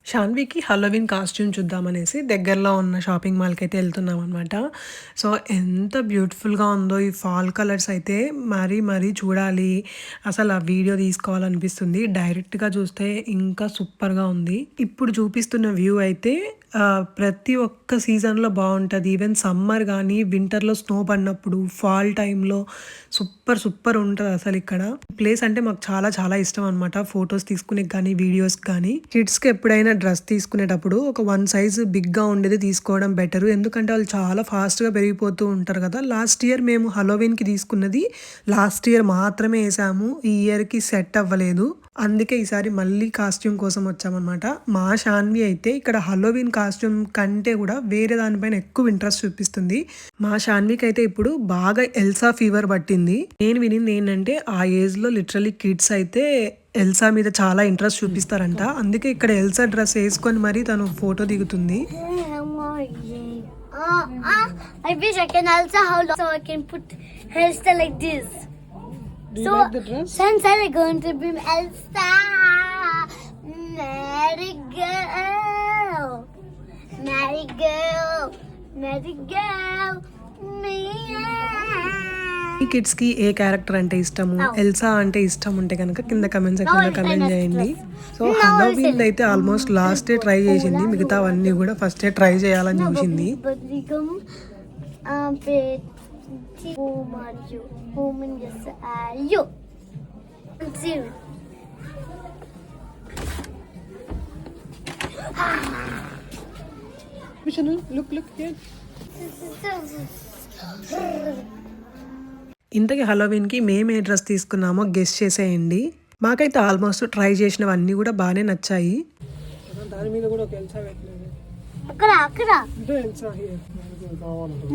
షాన్వికి Halloween costume చూద్దామనేసి దగ్గరలో ఉన్న shopping మాల్‌కి అయితే ఎళ్తున్నామనమాట. సో, ఎంత బ్యూటిఫుల్‌గా ఉందో ఈ ఫాల్ కలర్స్ అయితే మరీ చూడాలి. అసలు ఆ వీడియో తీసుకోవాలనిపిస్తుంది. డైరెక్ట్‌గా చూస్తే ఇంకా సూపర్‌గా ఉంది. ఇప్పుడు చూపిస్తున్న వ్యూ అయితే ప్రతి ఒక్క సీజన్‌లో బావుంటది. ఈవెన్ సమ్మర్ గానీ, వింటర్‌లో స్నో పడినప్పుడు, ఫాల్ టైమ్‌లో సూపర్ ఉంటదసలిక్కడ. ప్లేస్ అంటే మాకు చాలా ఇష్టం అనమాట. ఫోటోస్ తీసుకునేకి గానీ, వీడియోస్‌కి గానీ. కిడ్స్‌కి ఎప్పుడైనా డ్రెస్ తీసుకునేటప్పుడు ఒక 1 సైజ్ బిగ్‌గా ఉండేది తీసుకోవడం బెటరు. ఎందుకంటే వాళ్ళు చాలా ఫాస్ట్‌గా పెరిగిపోతూ ఉంటారు కదా! లాస్ట్ ఇయర్ మేము హలోవీన్‌కి తీసుకున్నది లాస్ట్ ఇయర్ మాత్రమే ఏసాము. ఈ ఇయర్‌కి సెట్ అవ్వలేదు. అందుకే ఈసారి మళ్ళీ కాస్ట్యూమ్ కోసం వచ్చామనమాట. మా షాన్వి అయితే ఇక్కడ హలోవీన్ కాస్ట్యూమ్ కంటే కూడా వేరే దానిపైన ఎక్కువ ఇంట్రెస్ట్ చూపిస్తుంది. మా షాన్వికి అయితే ఇప్పుడు బాగా ఎల్సా ఫీవర్ పట్టింది. నేను వినింది ఏంటంటే ఆ ఏజ్‌లో లిటరల్లీ కిడ్స్ అయితే ఎల్సా మీద చాలా ఇంట్రెస్ట్ చూపిస్తారంట. అందుకే ఇక్కడ ఎల్సా డ్రెస్ ఏసుకొని మరీ తను ఫోటో దిగుతుంది. I wish I can also hold so I can put hairstyle like this. Do you like the dress? Since I'm going to be Elsa, merry girl, merry girl, merry girl, me. ఈ కిడ్స్‌కి ఏ character అంటే ఇష్టము, Elsa అంటే ఇష్టం ఉంటే గనక కింద comment సెక్షన్‌లో కామెంట్ చేయండి. సో, హలోవీన్ అయితే ఆల్మోస్ట్ లాస్ట్ డే ట్రై చేసింది. మిగతావన్నీ కూడా ఫస్ట్ డే ట్రై చేయాలని చూసింది. ఇంతకీ హలోవీన్‌కి మేము ఏ డ్రెస్ తీసుకున్నామో గెస్ చేసేయండి. మాకైతే ఆల్మోస్ట్ ట్రై చేసినవన్నీ కూడా బాగానే నచ్చాయి. దాని మీద కూడా ఒక ఎల్సా పెట్టలేదు. అక్కడ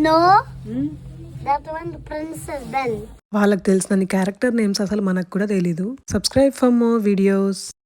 know that one princess bell. వాళ్ళకి తెలిసిన క్యారెక్టర్ నేమ్స్ అసలు మనకు కూడా తెలీదు. Subscribe for more videos.